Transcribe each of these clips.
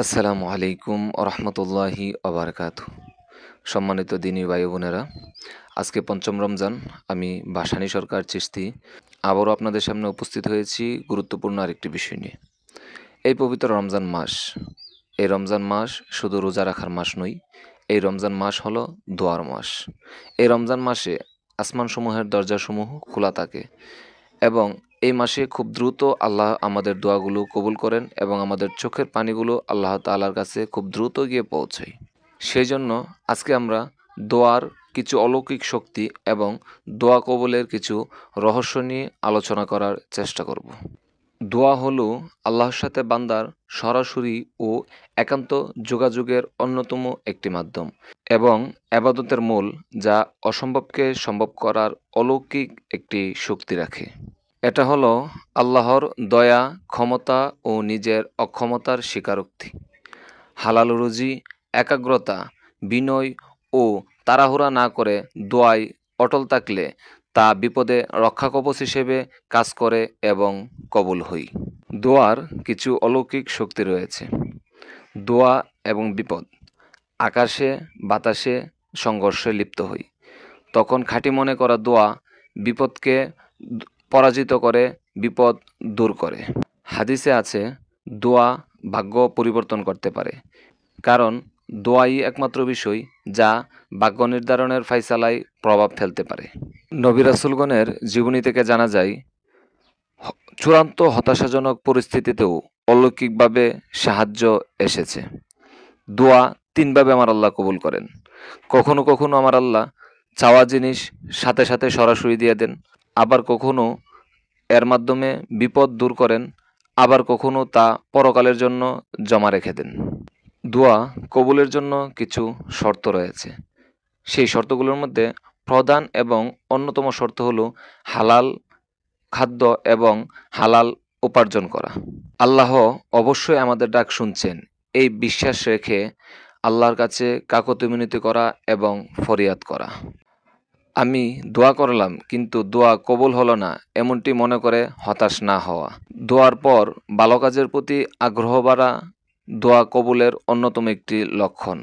আসসালামু আলাইকুম রহমতুল্লাহি আবরকাতু। সম্মানিত দিনী ভাই বোনেরা, আজকে পঞ্চম রমজান। আমি ভাসানী সরকার চিশতি আবারও আপনাদের সামনে উপস্থিত হয়েছি গুরুত্বপূর্ণ আরেকটি বিষয় নিয়ে। এই পবিত্র রমজান মাস, এই রমজান মাস শুধু রোজা রাখার মাস নয়, এই রমজান মাস হলো দোয়ার মাস। এই রমজান মাসে আসমানসমূহের দরজাসমূহ খোলা থাকে এবং এই মাসে খুব দ্রুত আল্লাহ আমাদের দোয়াগুলো কবুল করেন এবং আমাদের চোখের পানিগুলো আল্লাহ তাআলার কাছে খুব দ্রুত গিয়ে পৌঁছায়। সেই জন্য আজকে আমরা দোয়ার কিছু অলৌকিক শক্তি এবং দোয়া কবুলের কিছু রহস্য নিয়ে আলোচনা করার চেষ্টা করব। দোয়া হলো আল্লাহর সাথে বান্দার সরাসরি ও একান্ত যোগাযোগের অন্যতম একটি মাধ্যম এবং আবাদতের মূল, যা অসম্ভবকে সম্ভব করার অলৌকিক একটি শক্তি রাখে। এটা হলো আল্লাহর দয়া, ক্ষমতা ও নিজের অক্ষমতার স্বীকারোক্তি। হালাল রুজি, একাগ্রতা, বিনয় ও তাড়াহুড়া না করে দোয়ায় অটল থাকলে তা বিপদে রক্ষাকবচ হিসেবে কাজ করে এবং কবুল হয়। দোয়ার কিছু অলৌকিক শক্তি রয়েছে। দোয়া এবং বিপদ। আকাশে বাতাসে সংঘর্ষে লিপ্ত হই, তখন খাঁটি মনে করা দোয়া বিপদকে পরাজিত করে, বিপদ দূর করে। হাদিসে আছে, দোয়া ভাগ্য পরিবর্তন করতে পারে, কারণ দোয়াই একমাত্র বিষয় যা ভাগ্য নির্ধারণের ফাইসালায় প্রভাব ফেলতে পারে। নবী রাসূলগণের জীবনী থেকে জানা যায়, চূড়ান্ত হতাশাজনক পরিস্থিতিতেও অলৌকিকভাবে সাহায্য এসেছে। দোয়া তিনভাবে আমার আল্লাহ কবুল করেন। কখনো কখনো আমার আল্লাহ চাওয়া জিনিস সাথে সাথে সরাসরি দিয়ে দেন, আবার কখনো এর মাধ্যমে বিপদ দূর করেন, আবার কখনো তা পরকালের জন্য জমা রেখে দেন। দোয়া কবুলের জন্য কিছু শর্ত রয়েছে। সেই শর্তগুলোর মধ্যে প্রধান এবং অন্যতম শর্ত হলো হালাল খাদ্য এবং হালাল উপার্জন করা। আল্লাহ অবশ্যই আমাদের ডাক শুনছেন, এই বিশ্বাস রেখে আল্লাহর কাছে কাকুতি মিনতি করা এবং ফরিয়াদ করা। আমি দোয়া করলাম কিন্তু দোয়া কবুল হলো না, এমনটি মনে করে হতাশ না হওয়া। দোয়ার পর ভালো কাজের প্রতি আগ্রহ বাড়া দোয়া কবুলের অন্যতম একটি লক্ষণ।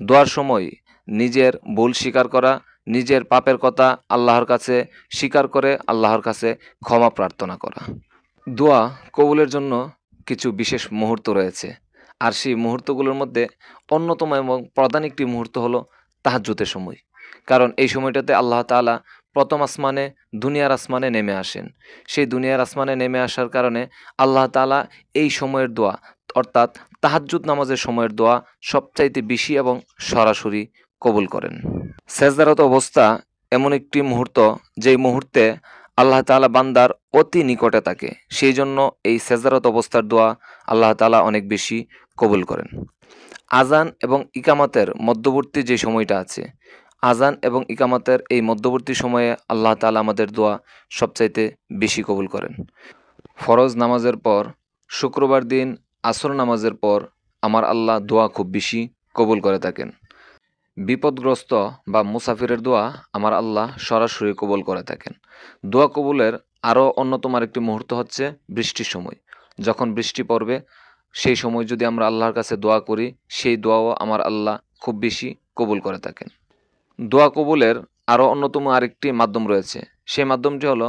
দোয়ার সময় নিজের ভুল স্বীকার করা, নিজের পাপের কথা আল্লাহর কাছে স্বীকার করে আল্লাহর কাছে ক্ষমা প্রার্থনা করা। দোয়া কবুলের জন্য কিছু বিশেষ মুহূর্ত রয়েছে, আর সেই মুহূর্তগুলোর মধ্যে অন্যতম এবং প্রধান একটি মুহূর্ত হলো তাহাজ্জুদের সময়। কারণ এই সময়টাতে আল্লাহ তাআলা প্রথম আসমানে, দুনিয়ার আসমানে নেমে আসেন। সেই দুনিয়ার আসমানে নেমে আসার কারণে আল্লাহ তাআলা এই সময়ের দোয়া, অর্থাৎ তাহাজ্জুদ নামাজের সময়ের দোয়া সবচাইতে বেশি এবং সরাসরি কবুল করেন। সেজদারত অবস্থা এমন একটি মুহূর্ত, যেই মুহূর্তে আল্লাহ তাআলা বান্দার অতি নিকটে থাকে। সেই জন্য এই সেজদারত অবস্থার দোয়া আল্লাহ তাআলা অনেক বেশি কবুল করেন। আজান এবং ইকামতের মধ্যবর্তী যে সময়টা আছে, আজান এবং ইকামতের এই মধ্যবর্তী সময়ে আল্লাহ তাআলা আমাদের দোয়া সবচাইতে বেশি কবুল করেন। ফরজ নামাজের পর, শুক্রবার দিন আসর নামাজের পর আমার আল্লাহ দোয়া খুব বেশি কবুল করে থাকেন। বিপদগ্রস্ত বা মুসাফিরের দোয়া আমার আল্লাহ সরাসরি কবুল করে থাকেন। দোয়া কবুলের আরও অন্যতম আরেকটি মুহূর্ত হচ্ছে বৃষ্টির সময়। যখন বৃষ্টি পড়বে, সেই সময় যদি আমরা আল্লাহর কাছে দোয়া করি, সেই দোয়াও আমার আল্লাহ খুব বেশি কবুল করে থাকেন। দোয়া কবুলের আরও অন্যতম আরেকটি মাধ্যম রয়েছে। সেই মাধ্যমটি হলো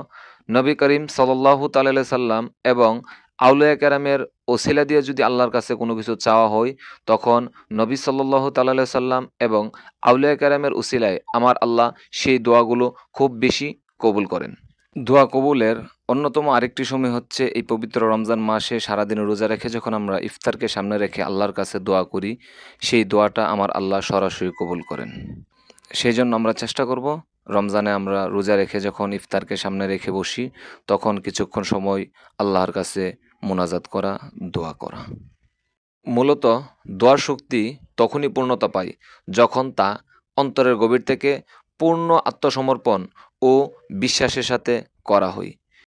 নবী করিম সাল্লাল্লাহু তাআলা সাল্লাম এবং আউলিয়া কেরামের ওসিলা দিয়ে যদি আল্লাহর কাছে কোনো কিছু চাওয়া হয়, তখন নবী সাল্লাল্লাহু তাআলা সাল্লাম এবং আউলিয়া কেরামের উসিলায় আমার আল্লাহ সেই দোয়াগুলো খুব বেশি কবুল করেন। দোয়া কবুলের অন্যতম আরেকটি সময় হচ্ছে এই পবিত্র রমজান মাসে সারাদিন রোজা রেখে যখন আমরা ইফতারকে সামনে রেখে আল্লাহর কাছে দোয়া করি, সেই দোয়াটা আমার আল্লাহ সরাসরি কবুল করেন। সেই জন্য আমরা চেষ্টা করব, রমজানে আমরা রোজা রেখে যখন ইফতারকে সামনে রেখে বসি, তখন কিছুক্ষণ সময় আল্লাহর কাছে মোনাজাত করা, দোয়া করা। মূলত দোয়ার শক্তি তখনই পূর্ণতা পায় যখন তা অন্তরের গভীর থেকে পূর্ণ আত্মসমর্পণ ও বিশ্বাসের সাথে করা হয়।